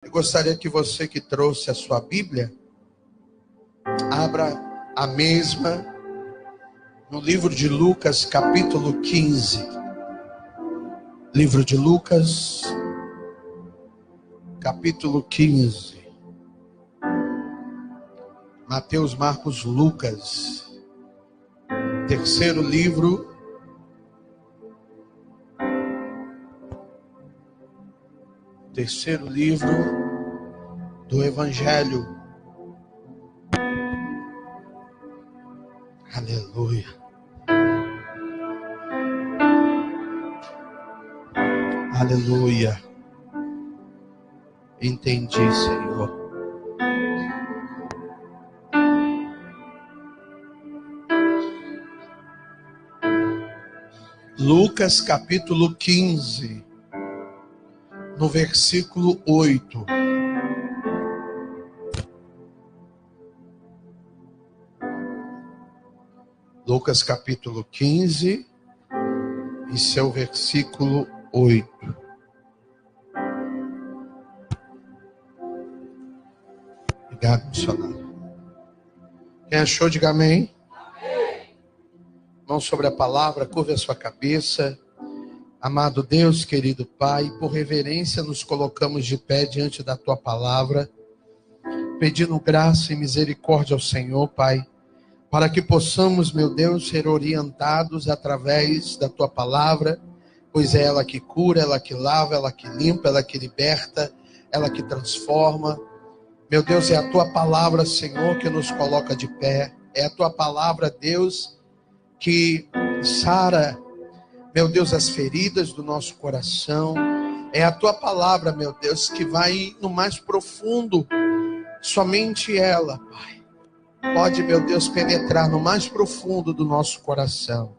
Eu gostaria que você que trouxe a sua Bíblia, abra a mesma no livro de Lucas, capítulo 15. Livro de Lucas, capítulo 15. Mateus, Marcos, Lucas. Terceiro livro do Evangelho. Aleluia. Aleluia. Entendi, Senhor. Lucas capítulo 15, no versículo 8. Lucas capítulo 15 e seu versículo 8. Obrigado, missionário. Quem achou, diga amém. Mão sobre a palavra, curva a sua cabeça. Amado Deus, querido Pai, por reverência nos colocamos de pé diante da Tua palavra, pedindo graça e misericórdia ao Senhor, Pai, para que possamos, meu Deus, ser orientados através da Tua palavra, pois é ela que cura, ela que lava, ela que limpa, ela que liberta, ela que transforma. Meu Deus, é a Tua palavra, Senhor, que nos coloca de pé. É a Tua palavra, Deus, que sara, meu Deus, as feridas do nosso coração. É a Tua palavra, meu Deus, que vai no mais profundo. Somente ela, Pai, pode, meu Deus, penetrar no mais profundo do nosso coração.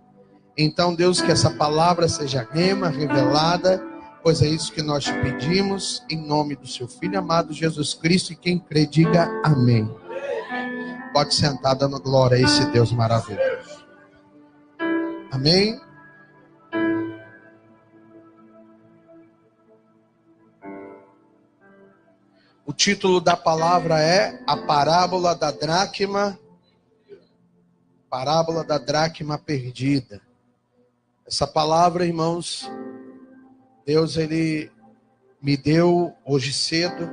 Então, Deus, que essa palavra seja rema, revelada, pois é isso que nós te pedimos, em nome do Seu Filho amado Jesus Cristo, e quem crê, diga amém. Pode sentar dando glória a esse Deus maravilhoso. Amém? O título da palavra é a parábola da dracma perdida. Essa palavra, irmãos, Deus, Ele me deu hoje cedo.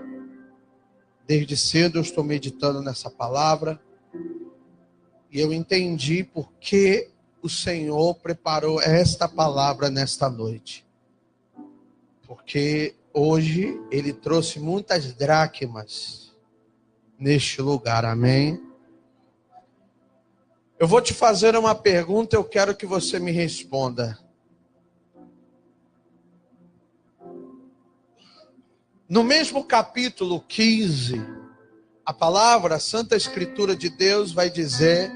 Desde cedo eu estou meditando nessa palavra. E eu entendi por que o Senhor preparou esta palavra nesta noite. Porque hoje Ele trouxe muitas dracmas neste lugar, amém? Eu vou te fazer uma pergunta, eu quero que você me responda. No mesmo capítulo 15, a palavra, a Santa Escritura de Deus vai dizer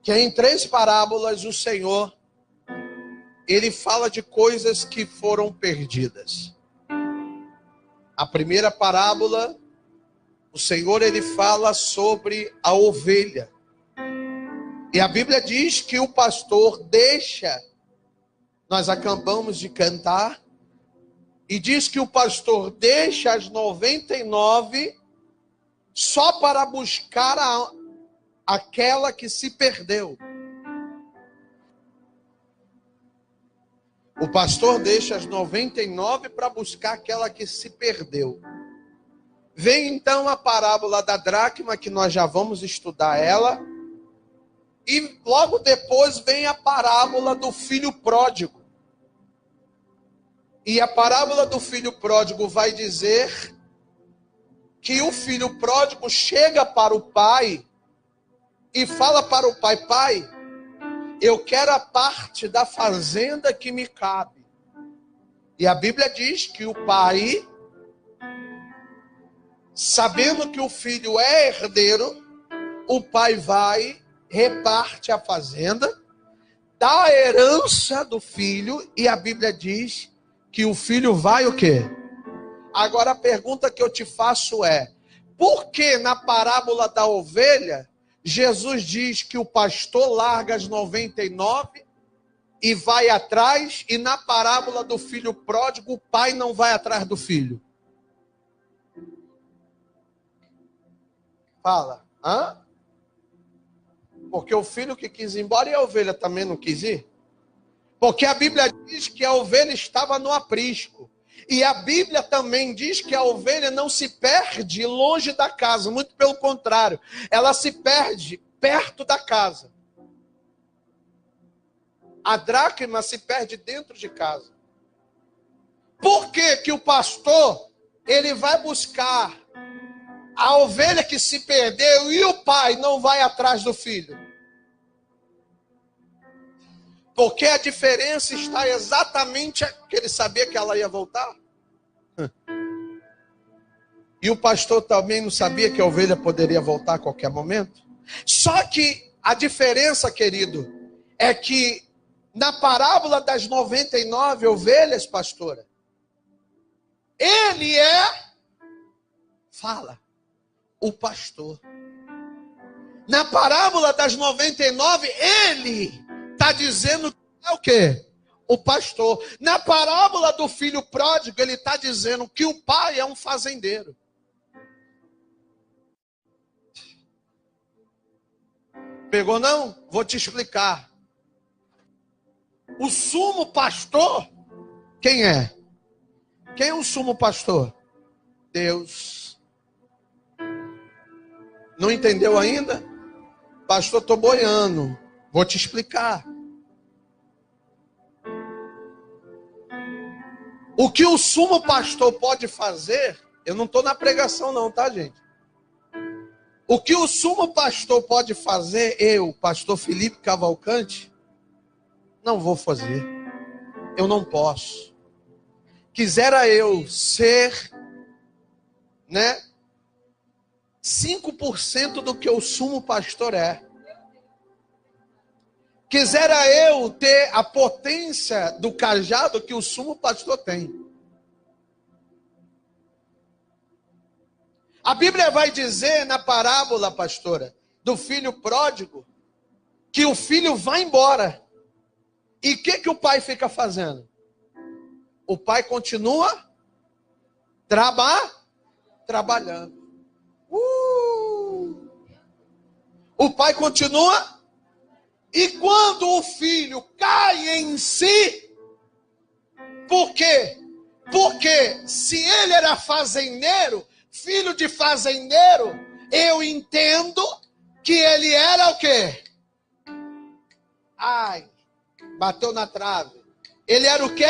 que em 3 parábolas o Senhor, Ele fala de coisas que foram perdidas. A primeira parábola, o Senhor, Ele fala sobre a ovelha. E a Bíblia diz que o pastor deixa, nós acabamos de cantar, e diz que o pastor deixa as 99 só para buscar aquela que se perdeu. O pastor deixa as 99 para buscar aquela que se perdeu. Vem então a parábola da dracma, que nós já vamos estudar ela. E logo depois vem a parábola do filho pródigo. E a parábola do filho pródigo vai dizer que o filho pródigo chega para o pai e fala para o pai: pai, eu quero a parte da fazenda que me cabe. E a Bíblia diz que o pai, sabendo que o filho é herdeiro, o pai vai, reparte a fazenda, dá a herança do filho, e a Bíblia diz que o filho vai o quê? Agora a pergunta que eu te faço é: por que na parábola da ovelha, Jesus diz que o pastor larga as 99 e vai atrás, e na parábola do filho pródigo, o pai não vai atrás do filho? Fala. Hã? Porque o filho que quis ir embora e a ovelha também não quis ir? Porque a Bíblia diz que a ovelha estava no aprisco. E a Bíblia também diz que a ovelha não se perde longe da casa. Muito pelo contrário. Ela se perde perto da casa. A dracma se perde dentro de casa. Por que que o pastor, ele vai buscar a ovelha que se perdeu e o pai não vai atrás do filho? Porque a diferença está exatamente que ele sabia que ela ia voltar. E o pastor também não sabia que a ovelha poderia voltar a qualquer momento. Só que a diferença, querido, é que na parábola das 99 ovelhas, pastora, ele fala, o pastor. Na parábola das 99, ele está dizendo que é o quê? O pastor. Na parábola do filho pródigo, ele está dizendo que o pai é um fazendeiro. Pegou não? Vou te explicar. O sumo pastor, quem é? Quem é o sumo pastor? Deus. Não entendeu ainda? Pastor, estou boiando. Vou te explicar. O que o sumo pastor pode fazer, eu não estou na pregação não, tá, gente? O que o sumo pastor pode fazer, eu, pastor Felipe Cavalcante, não vou fazer. Eu não posso. Quisera eu ser, 5% do que o sumo pastor é. Quisera eu ter a potência do cajado que o sumo pastor tem. A Bíblia vai dizer na parábola, pastora, do filho pródigo, que o filho vai embora. E o que o pai fica fazendo? O pai continua trabalhando. O pai continua. E quando o filho cai em si, por quê? Porque se ele era fazendeiro, filho de fazendeiro, eu entendo que ele era o quê? Ai, bateu na trave. Ele era o quê?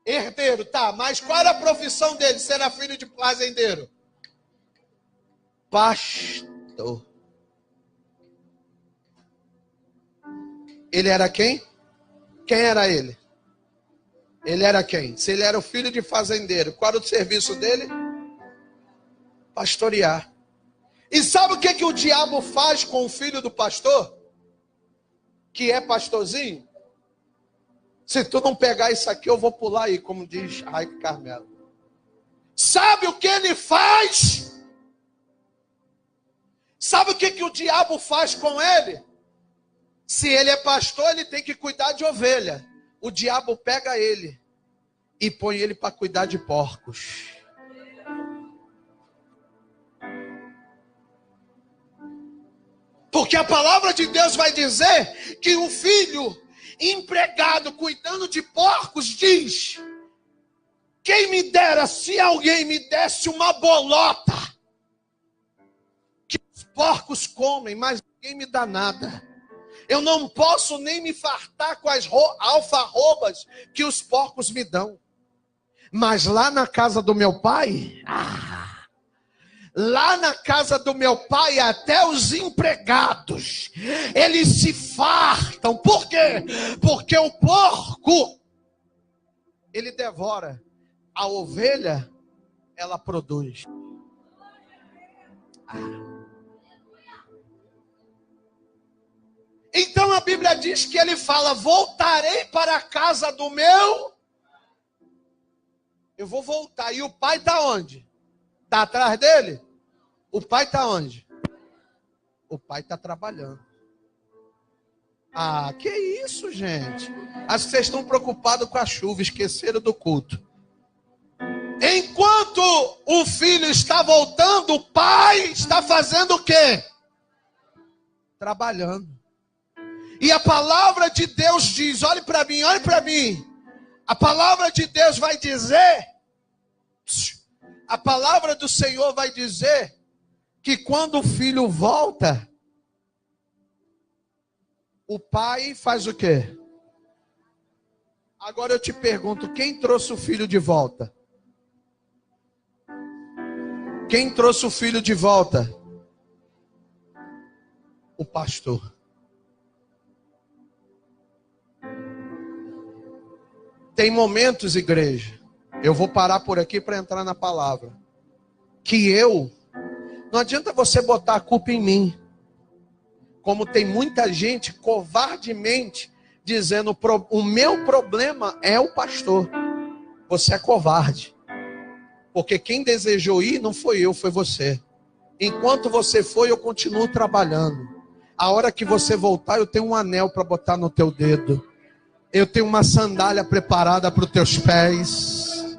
Herdeiro, tá, mas qual era a profissão dele? Se era filho de fazendeiro? Pastor. Ele era quem? Quem era ele? Ele era quem? Se ele era o filho de fazendeiro, qual era o serviço dele? Pastorear. E sabe o que o diabo faz com o filho do pastor? Que é pastorzinho? Se tu não pegar isso aqui, eu vou pular aí, como diz Raico Carmelo. Sabe o que ele faz? Sabe o que o diabo faz com ele? Se ele é pastor, ele tem que cuidar de ovelha. O diabo pega ele e põe ele para cuidar de porcos. Porque a palavra de Deus vai dizer que o filho empregado cuidando de porcos diz: quem me dera se alguém me desse uma bolota que os porcos comem, mas ninguém me dá nada. Eu não posso nem me fartar com as alfarrobas que os porcos me dão. Mas lá na casa do meu pai, lá na casa do meu pai, até os empregados, eles se fartam. Por quê? Porque o porco, ele devora. A ovelha, ela produz. Então a Bíblia diz que ele fala: voltarei para a casa do meu. Eu vou voltar. E o pai está onde? Está atrás dele? O pai está onde? O pai está trabalhando. Ah, que isso, gente? Acho que vocês estão preocupados com a chuva, esqueceram do culto. Enquanto o filho está voltando, o pai está fazendo o quê? Trabalhando. E a palavra de Deus diz, olhe para mim, olhe para mim. A palavra de Deus vai dizer, a palavra do Senhor vai dizer, que quando o filho volta, o pai faz o quê? Agora eu te pergunto, quem trouxe o filho de volta? Quem trouxe o filho de volta? O pastor. Tem momentos, igreja, eu vou parar por aqui para entrar na palavra, que não adianta você botar a culpa em mim, como tem muita gente covardemente dizendo, o meu problema é o pastor. Você é covarde, porque quem desejou ir não foi eu, foi você. Enquanto você foi, eu continuo trabalhando. A hora que você voltar, eu tenho um anel para botar no teu dedo. Eu tenho uma sandália preparada para os teus pés.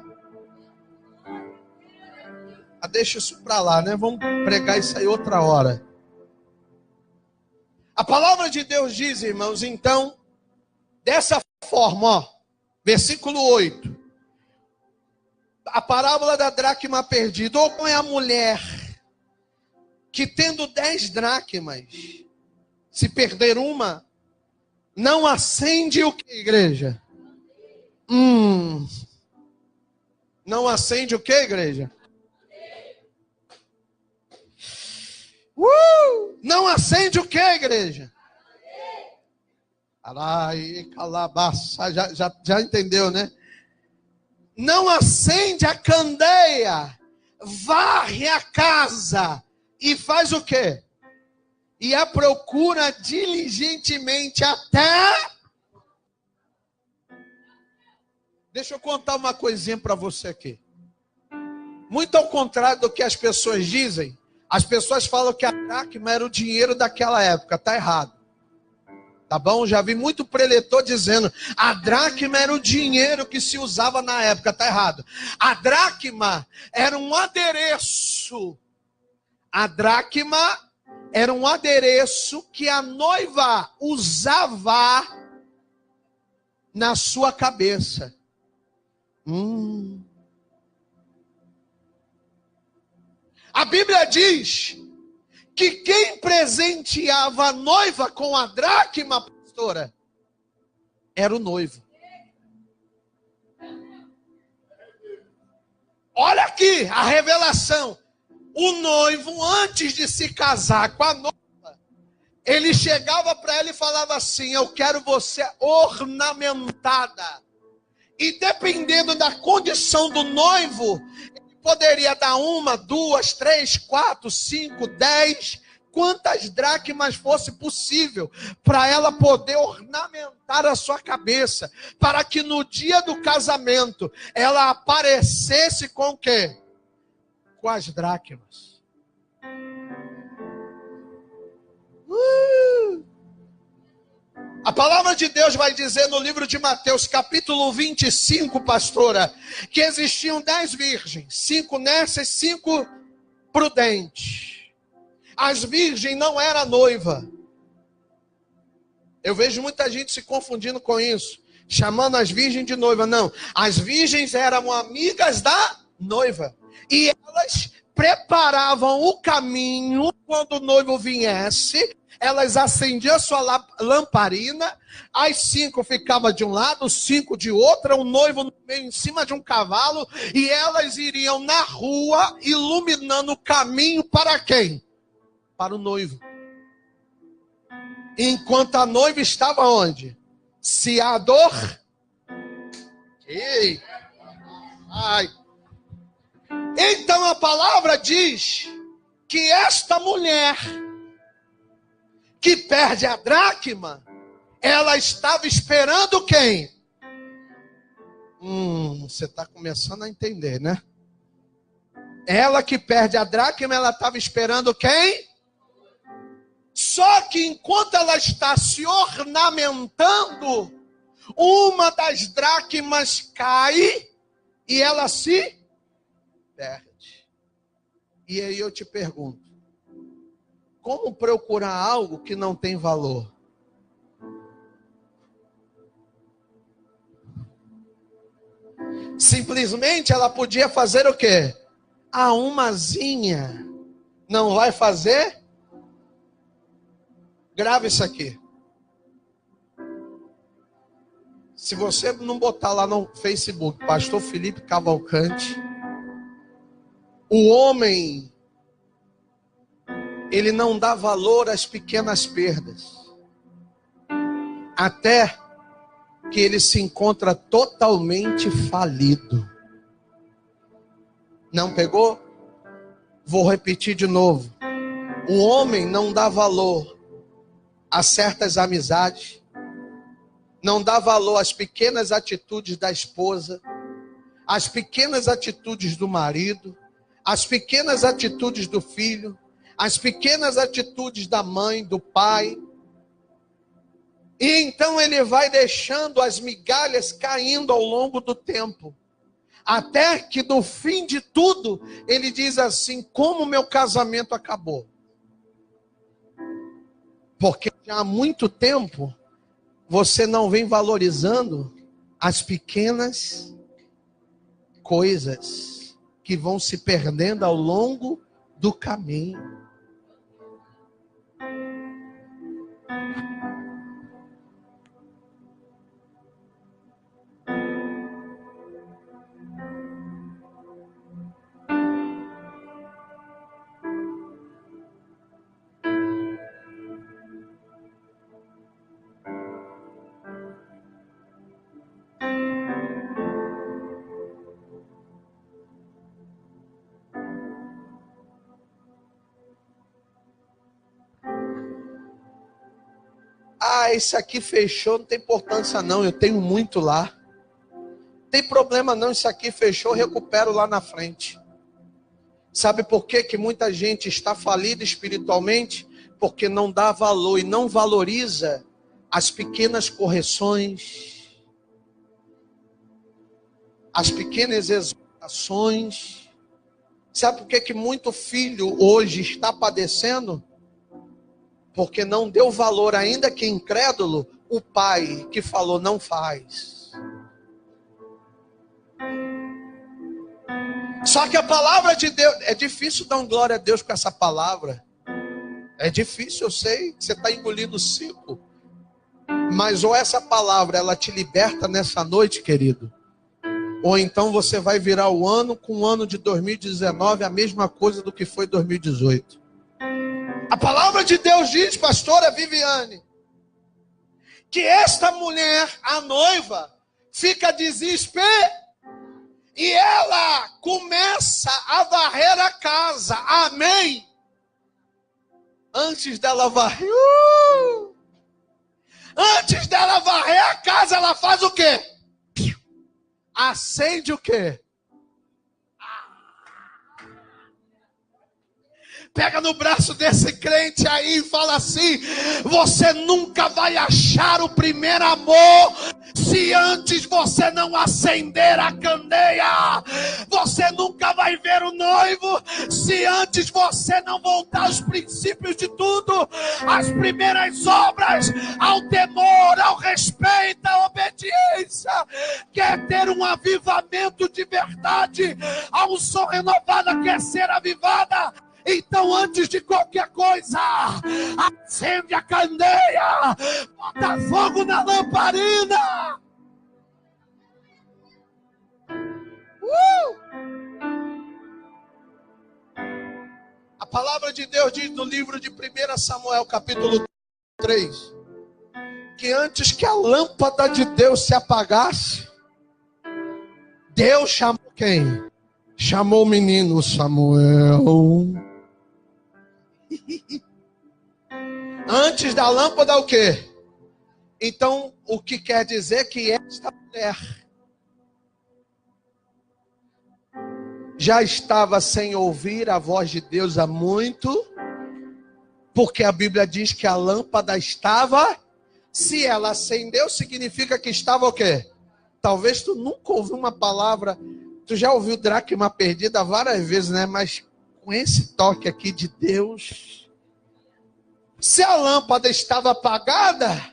Deixa isso para lá, né? Vamos pregar isso aí outra hora. A palavra de Deus diz, irmãos, então, dessa forma, ó, versículo 8. A parábola da dracma perdida. Ou com a mulher que tendo 10 dracmas, se perder uma, não acende o que, igreja? Não acende o que, igreja? Não acende o que, igreja? Calabaça, já entendeu, né? Não acende a candeia, varre a casa e faz o quê? E a procura diligentemente até... Deixa eu contar uma coisinha para você aqui. Muito ao contrário do que as pessoas dizem, as pessoas falam que a dracma era o dinheiro daquela época. Está errado. Tá bom? Já vi muito preletor dizendo, a dracma era o dinheiro que se usava na época. Está errado. A dracma era um adereço. A dracma era um adereço que a noiva usava na sua cabeça. A Bíblia diz que quem presenteava a noiva com a dracma, pastora, era o noivo. Olha aqui a revelação. O noivo, antes de se casar com a noiva, ele chegava para ela e falava assim, eu quero você ornamentada. E dependendo da condição do noivo, poderia dar 1, 2, 3, 4, 5, 10, quantas dracmas fosse possível, para ela poder ornamentar a sua cabeça, para que no dia do casamento, ela aparecesse com o quê? Com as dracmas. A palavra de Deus vai dizer no livro de Mateus, capítulo 25, pastora, que existiam 10 virgens, 5 nessas, 5 prudentes. As virgens não eram noiva. Eu vejo muita gente se confundindo com isso, chamando as virgens de noiva. Não, as virgens eram amigas da noiva. E elas preparavam o caminho quando o noivo viesse. Elas acendiam a sua lamparina, as 5 ficavam de um lado, 5 de outro, o noivo no meio, em cima de um cavalo, e elas iriam na rua, iluminando o caminho para quem? Para o noivo. Enquanto a noiva estava onde? Se Ei. Ai. Então a palavra diz que esta mulher que perde a dracma, ela estava esperando quem? Você está começando a entender, né? Ela que perde a dracma, ela estava esperando quem? Só que enquanto ela está se ornamentando, uma das dracmas cai e ela se perde. E aí eu te pergunto, como procurar algo que não tem valor? Simplesmente ela podia fazer o quê? A umazinha não vai fazer? Grave isso aqui. Se você não botar lá no Facebook, Pastor Felipe Cavalcante, o homem, ele não dá valor às pequenas perdas, até que ele se encontra totalmente falido. Não pegou? Vou repetir de novo. O homem não dá valor a certas amizades, não dá valor às pequenas atitudes da esposa, às pequenas atitudes do marido, às pequenas atitudes do filho, às pequenas atitudes da mãe, do pai. E então ele vai deixando as migalhas caindo ao longo do tempo. Até que no fim de tudo, ele diz assim: como meu casamento acabou. Porque já há muito tempo, você não vem valorizando as pequenas coisas que vão se perdendo ao longo do caminho. Ah, esse aqui fechou, não tem importância não, eu tenho muito lá. Não tem problema não, esse aqui fechou, eu recupero lá na frente. Sabe por quê que muita gente está falida espiritualmente? Porque não dá valor e não valoriza as pequenas correções, as pequenas exortações. Sabe por quê que muito filho hoje está padecendo? Porque não deu valor, ainda que incrédulo, o pai que falou não faz. Só que a palavra de Deus, é difícil dar um glória a Deus com essa palavra. É difícil, eu sei, que você está engolindo seco. Mas ou essa palavra, ela te liberta nessa noite, querido. Ou então você vai virar o ano com o ano de 2019, a mesma coisa do que foi 2018. A palavra de Deus diz, pastora Viviane, que esta mulher, a noiva, fica desesperada e ela começa a varrer a casa. Amém? Antes dela varrer, antes dela varrer a casa, ela faz o quê? Acende o quê? Pega no braço desse crente aí e fala assim: você nunca vai achar o primeiro amor se antes você não acender a candeia. Você nunca vai ver o noivo se antes você não voltar aos princípios de tudo, às primeiras obras, ao temor, ao respeito, à obediência. Quer ter um avivamento de verdade, a unção renovada quer ser avivada. Então, antes de qualquer coisa, acende a candeia, bota fogo na lamparina. A palavra de Deus diz no livro de 1 Samuel, capítulo 3, que antes que a lâmpada de Deus se apagasse, Deus chamou quem? Chamou o menino Samuel. Antes da lâmpada, o quê? Então, o que quer dizer que esta mulher já estava sem ouvir a voz de Deus há muito, porque a Bíblia diz que a lâmpada estava, se ela acendeu, significa que estava o quê? Talvez tu nunca ouviu uma palavra, Tu já ouviu dracma perdida várias vezes, né? Mas com esse toque aqui de Deus, se a lâmpada estava apagada,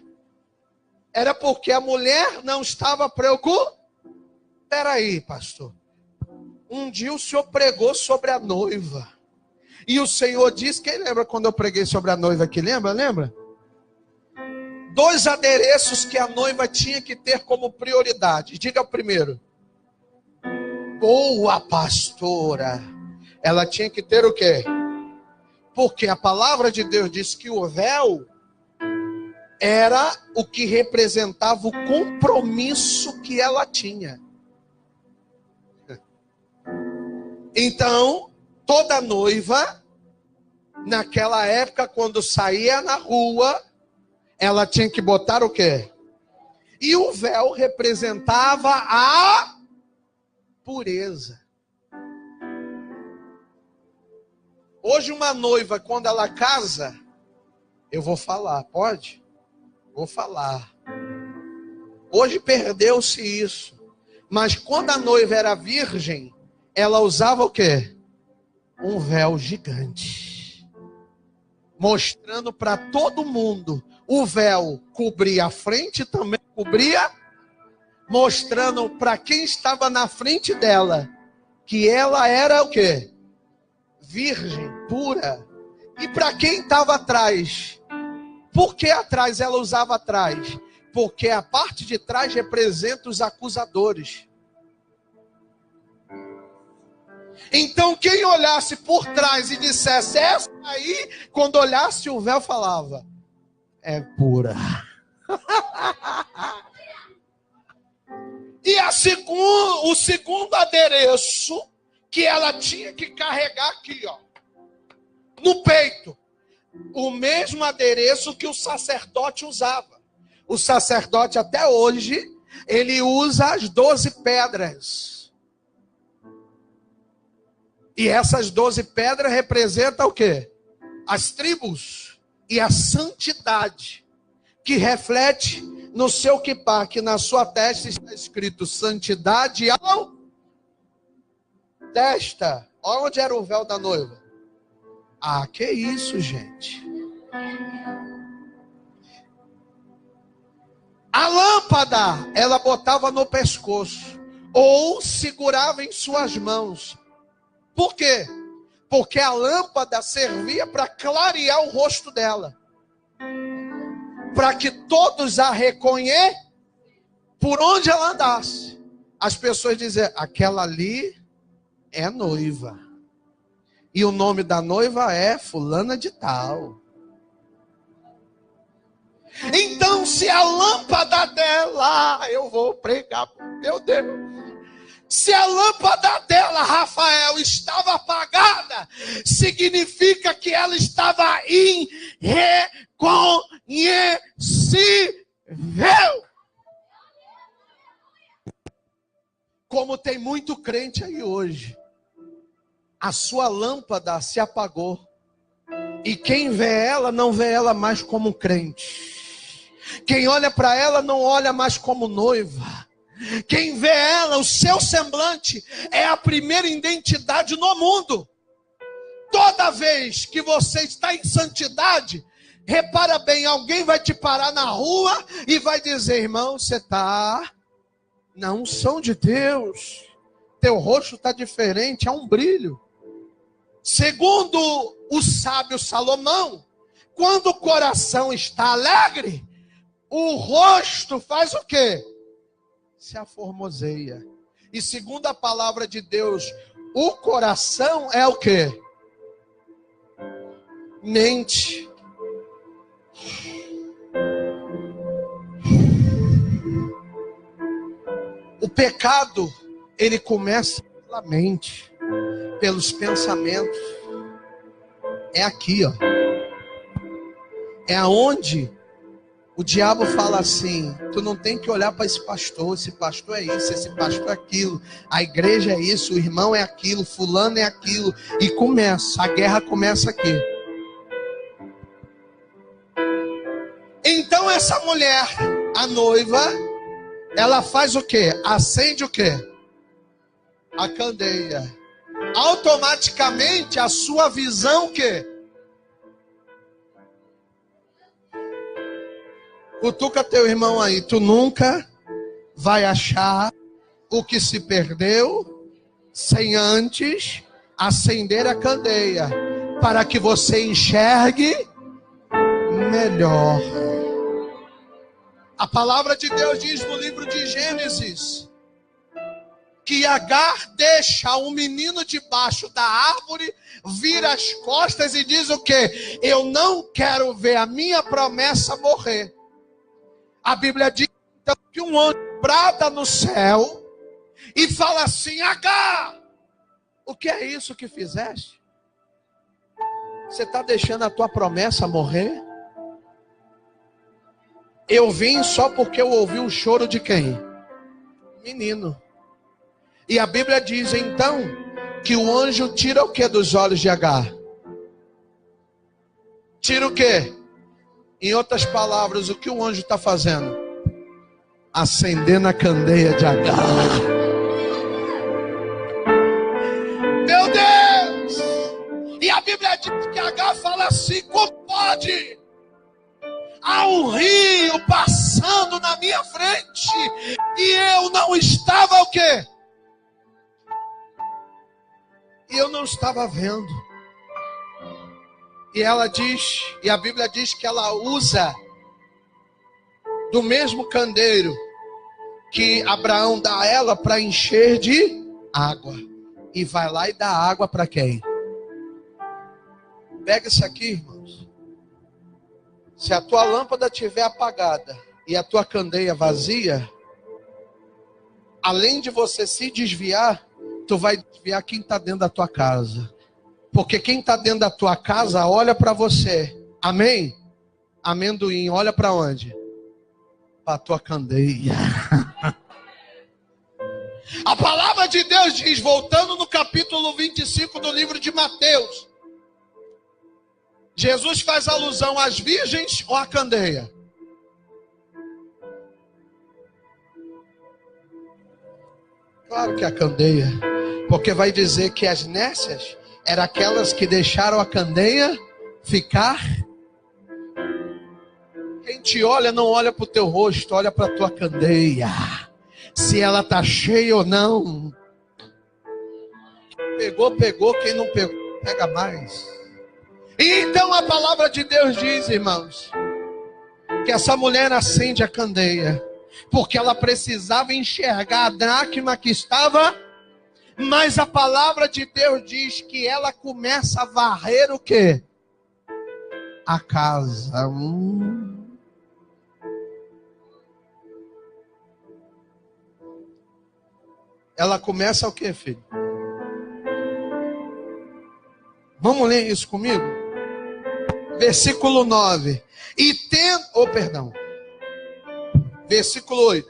era porque a mulher não estava preocupada. Peraí, pastor. Um dia o senhor pregou sobre a noiva. E o Senhor disse, quem lembra quando eu preguei sobre a noiva aqui? Lembra? 2 adereços que a noiva tinha que ter como prioridade. Diga o primeiro. Boa pastora. Ela tinha que ter o quê? Porque a palavra de Deus diz que o véu era o que representava o compromisso que ela tinha. Então, toda noiva, naquela época, quando saía na rua, ela tinha que botar o quê? E o véu representava a pureza. Hoje uma noiva, quando ela casa, eu vou falar, pode? Vou falar. Hoje perdeu-se isso. Mas quando a noiva era virgem, ela usava o quê? Um véu gigante. Mostrando para todo mundo. O véu cobria a frente, também cobria. Mostrando para quem estava na frente dela. Que ela era o quê? Virgem, pura. E para quem estava atrás? Por que atrás ela usava atrás? Porque a parte de trás representa os acusadores. Então quem olhasse por trás e dissesse, essa aí, quando olhasse o véu falava, é pura. E o segundo adereço que ela tinha que carregar aqui, ó, no peito, o mesmo adereço que o sacerdote usava. O sacerdote até hoje, ele usa as 12 pedras. E essas 12 pedras representam o quê? As tribos e a santidade, que reflete no seu quipá, que na sua testa está escrito santidade ao testa. Olha onde era o véu da noiva. Ah, que isso, gente. A lâmpada, ela botava no pescoço, ou segurava em suas mãos. Por quê? Porque a lâmpada servia para clarear o rosto dela. Para que todos a reconheçam por onde ela andasse. As pessoas dizem, aquela ali é noiva. E o nome da noiva é fulana de tal. Então, se a lâmpada dela, eu vou pregar, meu Deus. Se a lâmpada dela, Rafael, estava apagada, significa que ela estava irreconhecível. Como tem muito crente aí hoje. A sua lâmpada se apagou. E quem vê ela, não vê ela mais como crente. Quem olha para ela, não olha mais como noiva. Quem vê ela, o seu semblante, é a primeira identidade no mundo. Toda vez que você está em santidade, repara bem, alguém vai te parar na rua e vai dizer, irmão, você está na unção de Deus. Teu rosto está diferente, há um brilho. Segundo o sábio Salomão, quando o coração está alegre, o rosto faz o quê? Se aformoseia. E segundo a palavra de Deus, o coração é o quê? Mente. O pecado, ele começa pela mente, pelos pensamentos. É aqui, ó. É aonde o diabo fala assim, tu não tem que olhar para esse pastor é isso, esse pastor é aquilo, a igreja é isso, o irmão é aquilo, fulano é aquilo, e começa, a guerra começa aqui. Então essa mulher, a noiva, ela faz o quê? Acende o quê? a candeia, automaticamente a sua visão que cutuca teu irmão aí, tu nunca vai achar o que se perdeu sem antes acender a candeia, para que você enxergue melhor. A palavra de Deus diz no livro de Gênesis que Agar deixa um menino debaixo da árvore, vira as costas e diz o quê? Eu não quero ver a minha promessa morrer. A Bíblia diz então, que um anjo brada no céu e fala assim: Agar, o que é isso que fizeste? Você está deixando a tua promessa morrer? Eu vim só porque eu ouvi o choro de quem? Menino. E a Bíblia diz então que o anjo tira o que dos olhos de Agar? Tira o que? Em outras palavras, o que o anjo está fazendo? Acendendo a candeia de Agar. Meu Deus! E a Bíblia diz que Agar fala assim: como pode? Há um rio passando na minha frente e eu não estava o quê? E eu não estava vendo. E ela diz, e a Bíblia diz que ela usa do mesmo candeeiro que Abraão dá a ela para encher de água. E vai lá e dá água para quem? Pega isso aqui, irmãos. Se a tua lâmpada estiver apagada e a tua candeia vazia, além de você se desviar, tu vai desviar quem está dentro da tua casa. Porque quem está dentro da tua casa olha para você. Amém? Amendoim, olha para onde? Para a tua candeia. A palavra de Deus diz, voltando no capítulo 25 do livro de Mateus, Jesus faz alusão às virgens ou à candeia? Claro que é a candeia. Porque vai dizer que as nécias eram aquelas que deixaram a candeia ficar. Quem te olha não olha para o teu rosto, olha para a tua candeia. Se ela está cheia ou não. Pegou, pegou. Quem não pegou, pega mais. E então a palavra de Deus diz, irmãos, que essa mulher acende a candeia, porque ela precisava enxergar a dracma que estava. Mas a palavra de Deus diz que ela começa a varrer o quê? A casa. Ela começa o quê, filho? Vamos ler isso comigo? Versículo 9. Versículo 8.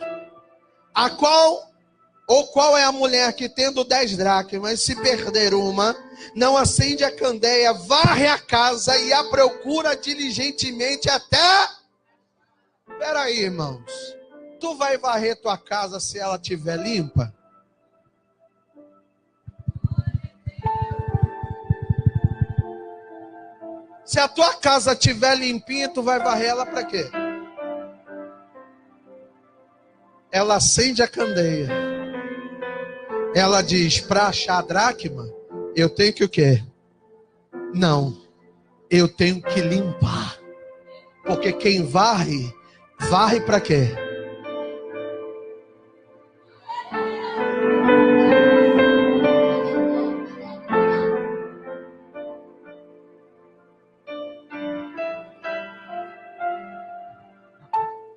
Qual é a mulher que tendo 10 dracmas, se perder uma, não acende a candeia, varre a casa e a procura diligentemente até... Peraí, irmãos. Tu vai varrer tua casa se ela estiver limpa? Se a tua casa estiver limpinha, tu vai varrer ela para quê? Ela acende a candeia. Ela diz, para achar a dracma, eu tenho que o quê? Não, eu tenho que limpar. Porque quem varre, varre para quê?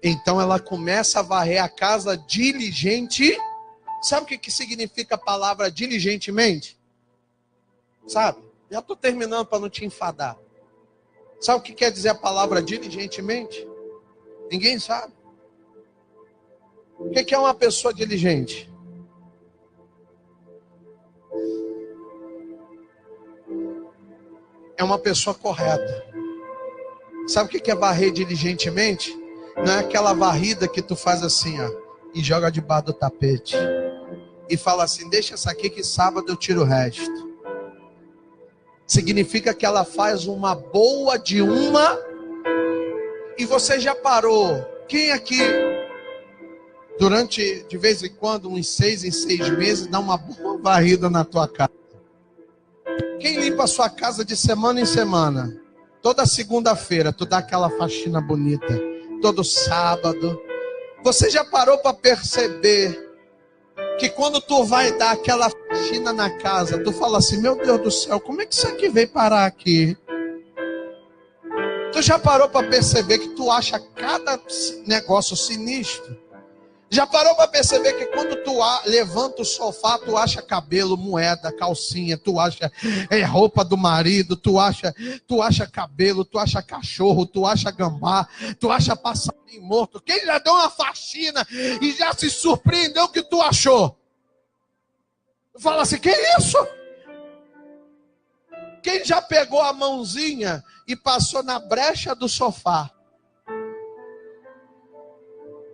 Então ela começa a varrer a casa diligente. Sabe o que significa a palavra diligentemente? Sabe? Já estou terminando para não te enfadar. Sabe o que quer dizer a palavra diligentemente? Ninguém sabe. O que é uma pessoa diligente? É uma pessoa correta. Sabe o que é varrer diligentemente? Não é aquela varrida que tu faz assim, ó, e joga debaixo do tapete. e fala assim: deixa essa aqui que sábado eu tiro o resto. Significa que ela faz uma boa de uma. E você já parou? Quem aqui, durante, de vez em quando, uns 6 em 6 meses, dá uma boa varrida na tua casa? Quem limpa a sua casa de semana em semana? Toda segunda-feira, tu dá aquela faxina bonita. Todo sábado. Você já parou para perceber que quando tu vai dar aquela faxina na casa, tu fala assim: meu Deus do céu, como é que isso aqui veio parar aqui? Tu já parou para perceber que tu acha cada negócio sinistro? Já parou para perceber que quando tu levanta o sofá, tu acha cabelo, moeda, calcinha, tu acha roupa do marido, tu acha cabelo, tu acha cachorro, tu acha gambá, tu acha passarinho morto. Quem já deu uma faxina e já se surpreendeu que tu achou? Fala assim: que isso? Quem já pegou a mãozinha e passou na brecha do sofá?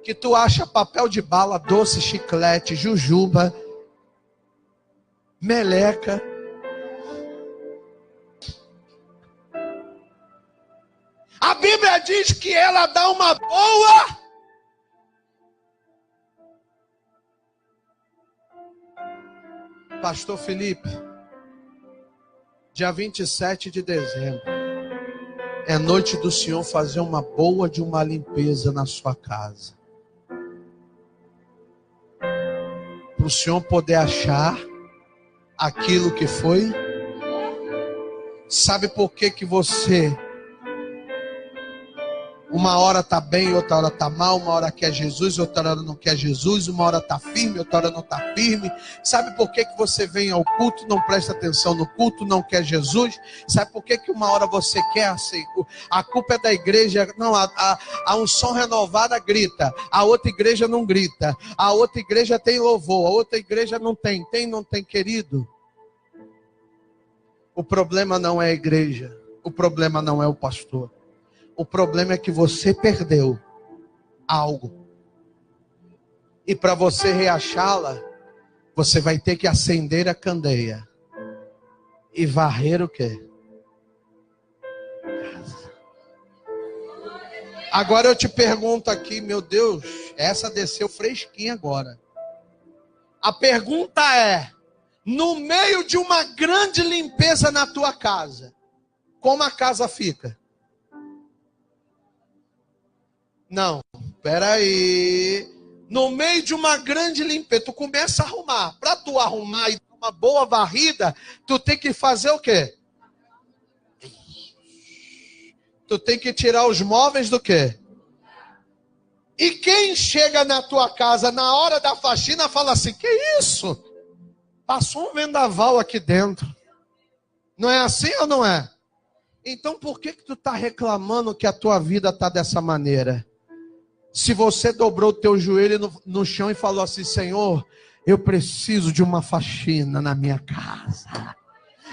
Que tu acha papel de bala, doce, chiclete, jujuba, meleca. A Bíblia diz que ela dá uma boa. Pastor Felipe, dia 27 de dezembro, é noite do Senhor fazer uma boa de uma limpeza na sua casa. Para o Senhor poder achar aquilo que foi. Sabe por que você uma hora está bem, outra hora está mal, uma hora quer Jesus, outra hora não quer Jesus, uma hora está firme, outra hora não está firme? Sabe por que você vem ao culto, não presta atenção no culto, não quer Jesus? Sabe por que uma hora você quer assim? A culpa é da igreja. Não, a unção renovada grita, a outra igreja não grita, a outra igreja tem louvor, a outra igreja não tem. Não tem, querido. O problema não é a igreja, o problema não é o pastor. O problema é que você perdeu algo. E para você reachá-la, você vai ter que acender a candeia. E varrer o quê? Agora eu te pergunto aqui, meu Deus, essa desceu fresquinha agora. A pergunta é: no meio de uma grande limpeza na tua casa, como a casa fica? Não, peraí. No meio de uma grande limpeza, tu começa a arrumar. Para tu arrumar e dar uma boa varrida, tu tem que fazer o quê? Tu tem que tirar os móveis do quê? E quem chega na tua casa na hora da faxina fala assim: que isso? Passou um vendaval aqui dentro. Não é assim ou não é? Então por que tu está reclamando que a tua vida está dessa maneira? Se você dobrou o teu joelho no chão e falou assim: Senhor, eu preciso de uma faxina na minha casa.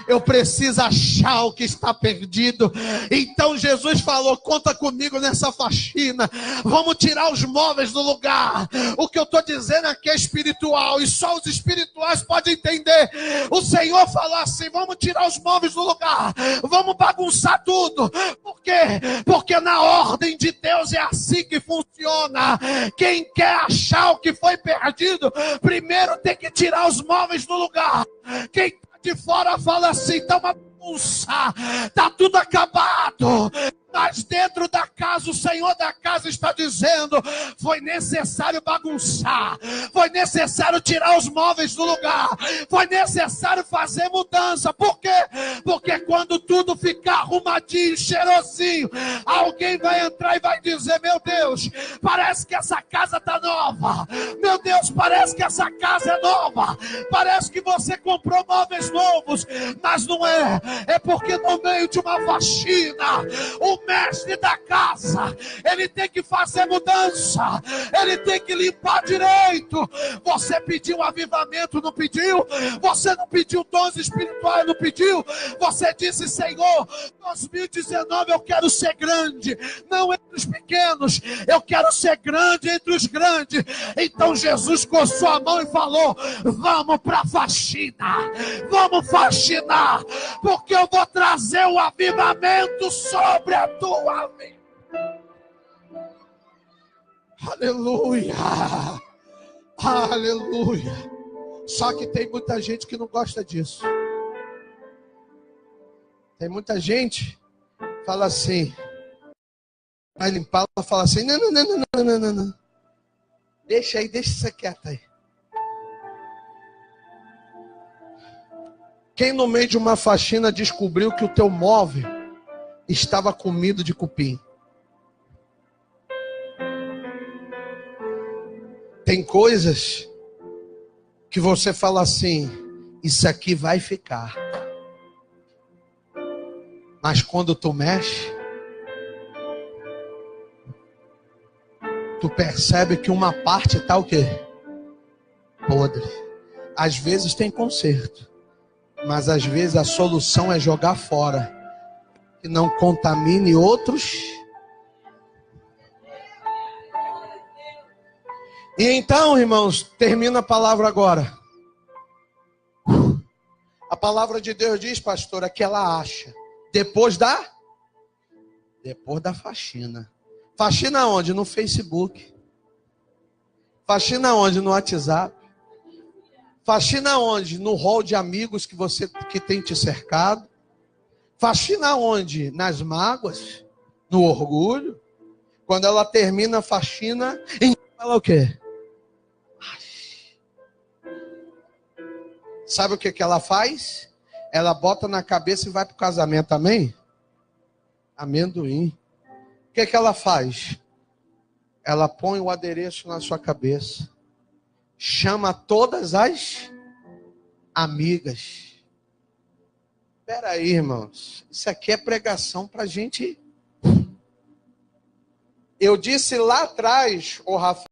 Eu preciso achar o que está perdido. Então Jesus falou: conta comigo nessa faxina. Vamos tirar os móveis do lugar. O que eu estou dizendo aqui é espiritual, e só os espirituais podem entender. O Senhor falou assim: vamos tirar os móveis do lugar, vamos bagunçar tudo. Por quê? Porque na ordem de Deus é assim que funciona. Quem quer achar o que foi perdido, primeiro tem que tirar os móveis do lugar. Quem de fora fala assim: tá uma bagunça, tá tudo acabado. Mas dentro da casa, o Senhor da casa está dizendo: foi necessário bagunçar, foi necessário tirar os móveis do lugar, foi necessário fazer mudança. Por quê? Porque quando tudo ficar arrumadinho, cheirosinho, alguém vai entrar e vai dizer: meu Deus, parece que essa casa está nova. Meu Deus, parece que essa casa é nova. Parece que você comprou móveis novos, mas não é. É porque no meio de uma faxina, o mestre da casa, ele tem que fazer mudança, ele tem que limpar direito. Você pediu avivamento, não pediu? Você não pediu dons espirituais, não pediu? Você disse: Senhor, 2019 eu quero ser grande, não entre os pequenos, eu quero ser grande entre os grandes. Então Jesus coçou a mão e falou: vamos para a faxina, vamos faxinar, porque eu vou trazer o avivamento sobre a tua vida. Aleluia, aleluia. Só que tem muita gente que não gosta disso. Tem muita gente que fala assim, vai limpar, ela fala assim, não. Deixa isso quieto aí. Quem no meio de uma faxina descobriu que o teu móvel estava comido de cupim? Tem coisas que você fala assim, isso aqui vai ficar. Mas quando tu mexe, tu percebe que uma parte está o quê? Podre. Às vezes tem conserto, mas às vezes a solução é jogar fora, que não contamine outros. E então, irmãos, termina a palavra agora. A palavra de Deus diz, pastora, que ela acha. Depois da faxina. Faxina onde? No Facebook. Faxina onde? No WhatsApp. Faxina onde? No hall de amigos que tem te cercado. Faxina onde? Nas mágoas, no orgulho. Quando ela termina a faxina, então ela o quê? Sabe o que ela faz? Ela bota na cabeça e vai para o casamento, amém? Amendoim. O que ela faz? Ela põe o adereço na sua cabeça. Chama todas as amigas. Espera aí, irmãos. Isso aqui é pregação para gente. Eu disse lá atrás, o Rafael,